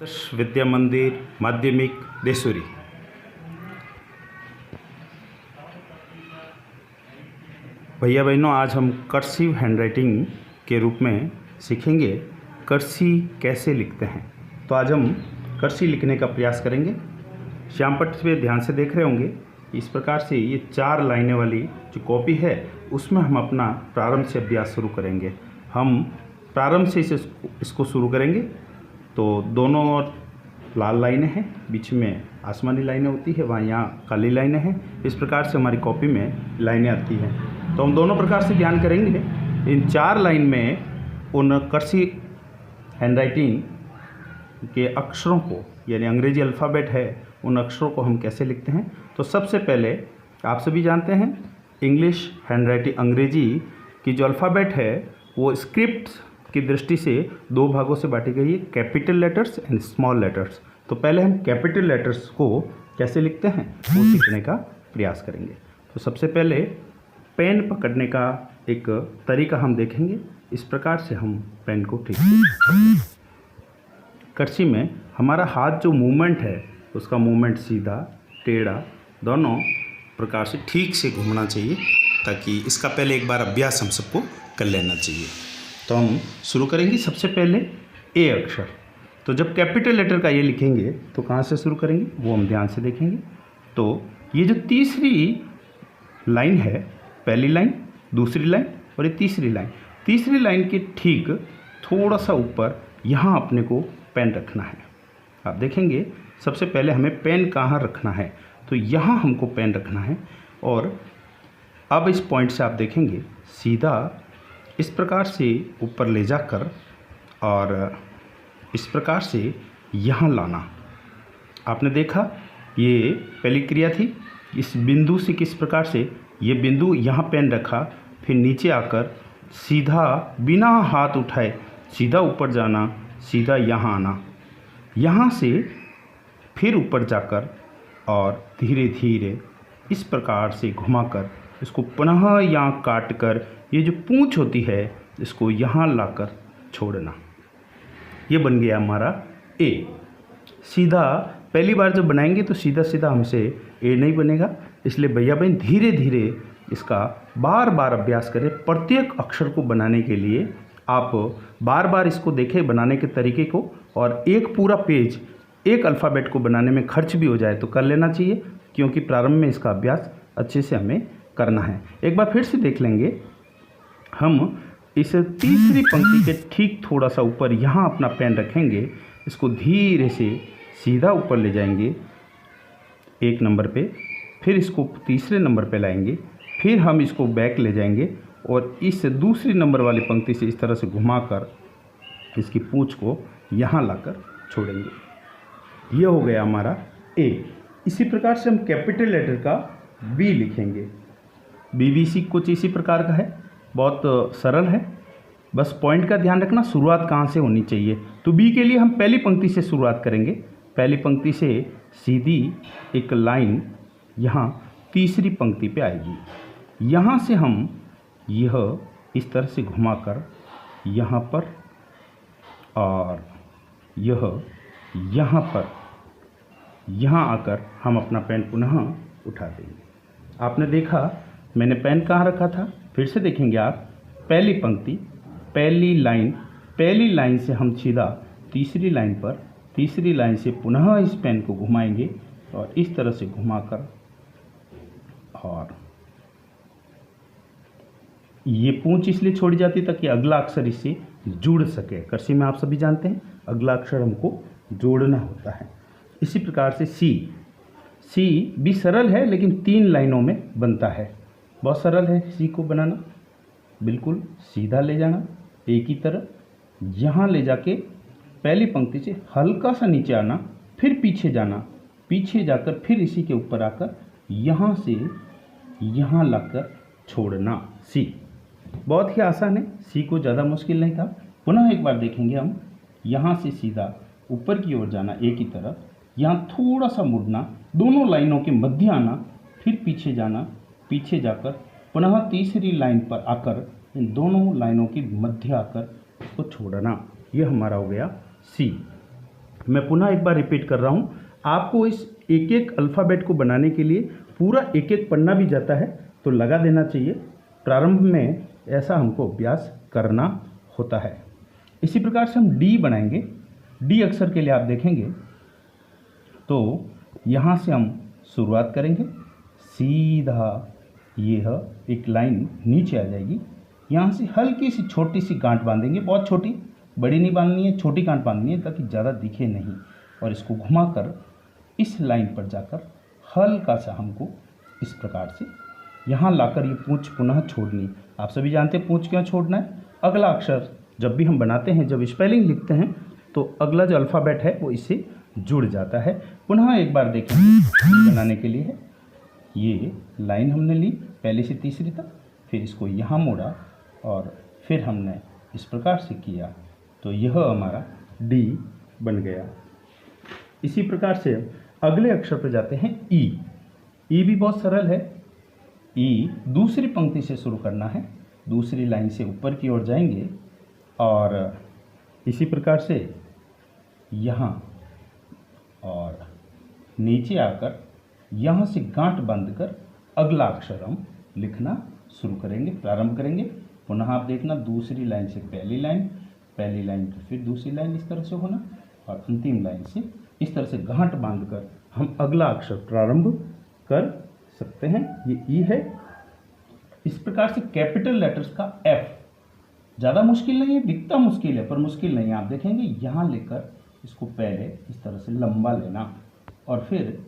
आदर्श विद्या मंदिर माध्यमिक देसूरी। भैया बहनों, आज हम कर्सिव हैंडराइटिंग के रूप में सीखेंगे कर्सी कैसे लिखते हैं। तो आज हम कर्सी लिखने का प्रयास करेंगे। श्यामपट्ट पे ध्यान से देख रहे होंगे। इस प्रकार से ये 4 लाइनें वाली जो कॉपी है उसमें हम अपना प्रारंभ से अभ्यास शुरू करेंगे। हम प्रारंभ से इसको शुरू करेंगे। तो दोनों ओर लाल लाइनें हैं, बीच में आसमानी लाइनें होती है, वहाँ यहाँ काली लाइनें हैं। इस प्रकार से हमारी कॉपी में लाइनें आती हैं। तो हम दोनों प्रकार से ध्यान करेंगे। इन 4 लाइन में उन कर्सी हैंडराइटिंग के अक्षरों को, यानी अंग्रेजी अल्फ़ाबेट है, उन अक्षरों को हम कैसे लिखते हैं। तो सबसे पहले आप सभी जानते हैं इंग्लिश हैंडराइटिंग, अंग्रेजी की जो अल्फ़ाबेट है वो स्क्रिप्ट की दृष्टि से 2 भागों से बांटी गई है, capital letters and small letters. तो पहले हम कैपिटल लेटर्स को कैसे लिखते हैं वो सीखने का प्रयास करेंगे। तो सबसे पहले पेन पकड़ने का एक तरीका हम देखेंगे। इस प्रकार से हम पेन को ठीक से कर्सी में हमारा हाथ जो मूवमेंट है उसका मूवमेंट सीधा टेढ़ा दोनों प्रकार से ठीक से घूमना चाहिए, ताकि इसका पहले एक बार अभ्यास हम सबको कर लेना चाहिए। तो हम शुरू करेंगे सबसे पहले ए अक्षर। तो जब कैपिटल लेटर का ये लिखेंगे तो कहाँ से शुरू करेंगे वो हम ध्यान से देखेंगे। तो ये जो तीसरी लाइन है, पहली लाइन, दूसरी लाइन और ये तीसरी लाइन के ठीक थोड़ा सा ऊपर यहाँ अपने को पेन रखना है। आप देखेंगे सबसे पहले हमें पेन कहाँ रखना है, तो यहाँ हमको पेन रखना है। और अब इस पॉइंट से आप देखेंगे सीधा इस प्रकार से ऊपर ले जाकर और इस प्रकार से यहाँ लाना। आपने देखा ये पहली क्रिया थी। इस बिंदु से किस प्रकार से ये बिंदु यहाँ पेन रखा, फिर नीचे आकर सीधा बिना हाथ उठाए सीधा ऊपर जाना, सीधा यहाँ आना, यहाँ से फिर ऊपर जाकर और धीरे धीरे इस प्रकार से घुमाकर इसको पुनः यहाँ काट कर ये जो पूंछ होती है इसको यहाँ लाकर छोड़ना। ये बन गया हमारा ए। सीधा पहली बार जब बनाएंगे तो सीधा सीधा हमसे ए नहीं बनेगा, इसलिए भैया बहन धीरे धीरे इसका बार बार अभ्यास करें। प्रत्येक अक्षर को बनाने के लिए आप बार बार इसको देखें बनाने के तरीके को, और एक पूरा पेज एक अल्फ़ाबेट को बनाने में खर्च भी हो जाए तो कर लेना चाहिए, क्योंकि प्रारंभ में इसका अभ्यास अच्छे से हमें करना है। एक बार फिर से देख लेंगे। हम इस तीसरी पंक्ति के ठीक थोड़ा सा ऊपर यहाँ अपना पेन रखेंगे, इसको धीरे से सीधा ऊपर ले जाएंगे 1 नंबर पे, फिर इसको तीसरे नंबर पे लाएंगे, फिर हम इसको बैक ले जाएंगे और इस दूसरी नंबर वाली पंक्ति से इस तरह से घुमाकर इसकी पूंछ को यहाँ लाकर छोड़ेंगे। ये हो गया हमारा ए। इसी प्रकार से हम कैपिटल लेटर का बी लिखेंगे। BBC कुछ इसी प्रकार का है, बहुत सरल है। बस पॉइंट का ध्यान रखना, शुरुआत कहाँ से होनी चाहिए। तो बी के लिए हम पहली पंक्ति से शुरुआत करेंगे। पहली पंक्ति से सीधी एक लाइन यहाँ तीसरी पंक्ति पे आएगी। यहाँ से हम यह इस तरह से घुमाकर यहाँ पर और यह यहाँ पर, यहाँ आकर हम अपना पेन पुनः उठा देंगे। आपने देखा मैंने पेन कहाँ रखा था, फिर से देखेंगे आप। पहली पंक्ति, पहली लाइन से हम सीधा तीसरी लाइन पर, तीसरी लाइन से पुनः इस पेन को घुमाएंगे और इस तरह से घुमाकर, और ये पूंछ इसलिए छोड़ी जाती ताकि अगला अक्षर इससे जुड़ सके। कर्सी में आप सभी जानते हैं अगला अक्षर हमको जोड़ना होता है। इसी प्रकार से सी भी सरल है, लेकिन 3 लाइनों में बनता है। बहुत सरल है सी को बनाना। बिल्कुल सीधा ले जाना एक ही तरह, यहाँ ले जाके पहली पंक्ति से हल्का सा नीचे आना, फिर पीछे जाना, पीछे जाकर फिर इसी के ऊपर आकर यहाँ से यहाँ लाकर छोड़ना। सी बहुत ही आसान है, सी को ज़्यादा मुश्किल नहीं था। पुनः एक बार देखेंगे हम। यहाँ से सीधा ऊपर की ओर जाना एक ही तरफ, यहाँ थोड़ा सा मुड़ना, दोनों लाइनों के मध्य आना, फिर पीछे जाना, पीछे जाकर पुनः तीसरी लाइन पर आकर इन दोनों लाइनों के मध्य आकर उसको छोड़ना। ये हमारा हो गया सी। मैं पुनः एक बार रिपीट कर रहा हूँ, आपको इस एक एक अल्फ़ाबेट को बनाने के लिए पूरा एक एक पन्ना भी जाता है तो लगा देना चाहिए। प्रारंभ में ऐसा हमको अभ्यास करना होता है। इसी प्रकार से हम डी बनाएंगे। डी अक्षर के लिए आप देखेंगे तो यहाँ से हम शुरुआत करेंगे, सीधा यह एक लाइन नीचे आ जाएगी। यहाँ से हल्की सी छोटी सी गांठ बांधेंगे, बहुत छोटी, बड़ी नहीं बांधनी है, छोटी गांठ बांधनी है ताकि ज़्यादा दिखे नहीं। और इसको घुमाकर इस लाइन पर जाकर हल्का सा हमको इस प्रकार से यहाँ लाकर ये पूंछ पुनः छोड़नी। आप सभी जानते हैं पूंछ क्यों छोड़ना है। अगला अक्षर जब भी हम बनाते हैं, जब स्पेलिंग लिखते हैं तो अगला जो अल्फ़ाबेट है वो इससे जुड़ जाता है। पुनः एक बार देखेंगे बनाने के लिए है, ये लाइन हमने ली पहले से तीसरी तक, फिर इसको यहाँ मोड़ा और फिर हमने इस प्रकार से किया तो यह हमारा डी बन गया। इसी प्रकार से अगले अक्षर पर जाते हैं ई। ई भी बहुत सरल है। ई दूसरी पंक्ति से शुरू करना है, दूसरी लाइन से ऊपर की ओर जाएंगे और इसी प्रकार से यहाँ और नीचे आकर यहाँ से गांठ बांधकर अगला अक्षर हम लिखना शुरू करेंगे, प्रारंभ करेंगे। पुनः आप देखना दूसरी लाइन से पहली लाइन तो फिर दूसरी लाइन इस तरह से होना और अंतिम लाइन से इस तरह से गांठ बांधकर हम अगला अक्षर प्रारंभ कर सकते हैं। ये ई है। इस प्रकार से कैपिटल लेटर्स का एफ ज़्यादा मुश्किल नहीं है, दिखता मुश्किल है पर मुश्किल नहीं है। आप देखेंगे यहाँ लेकर इसको पहले इस तरह से लंबा लेना और फिर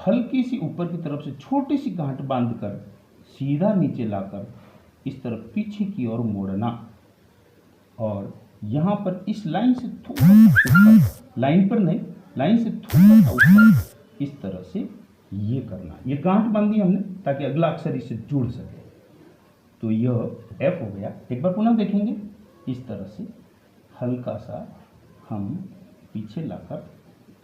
हल्की सी ऊपर की तरफ से छोटी सी गांठ बांधकर सीधा नीचे लाकर इस तरफ पीछे की ओर मोड़ना और यहाँ पर इस लाइन से थोड़ा सा लाइन पर नहीं, लाइन से थोड़ा सा ऊपर इस तरह से ये करना। ये गांठ बांधी हमने ताकि अगला अक्षर इससे जुड़ सके। तो यह एफ हो गया। एक बार पुनः देखेंगे, इस तरह से हल्का सा हम पीछे लाकर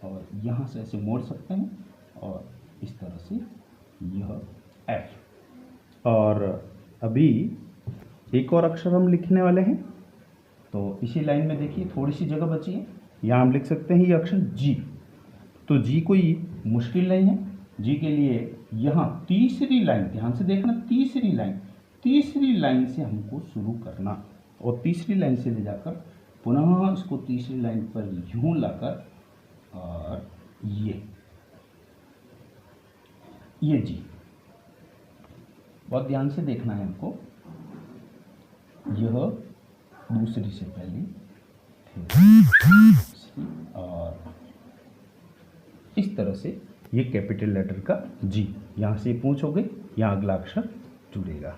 और यहाँ से ऐसे मोड़ सकते हैं और इस तरह से यह एफ। और अभी एक और अक्षर हम लिखने वाले हैं तो इसी लाइन में देखिए थोड़ी सी जगह बची है, यहाँ हम लिख सकते हैं ये अक्षर जी। तो जी कोई मुश्किल नहीं है। जी के लिए यहाँ तीसरी लाइन, ध्यान से देखना, तीसरी लाइन से हमको शुरू करना और तीसरी लाइन से ले जाकर पुनः इसको तीसरी लाइन पर यूं लाकर और ये जी। बहुत ध्यान से देखना है हमको। यह दूसरी से पहली, फिर और इस तरह से ये कैपिटल लेटर का जी। यहाँ से पूंछ हो गई, यहाँ अगला अक्षर जुड़ेगा।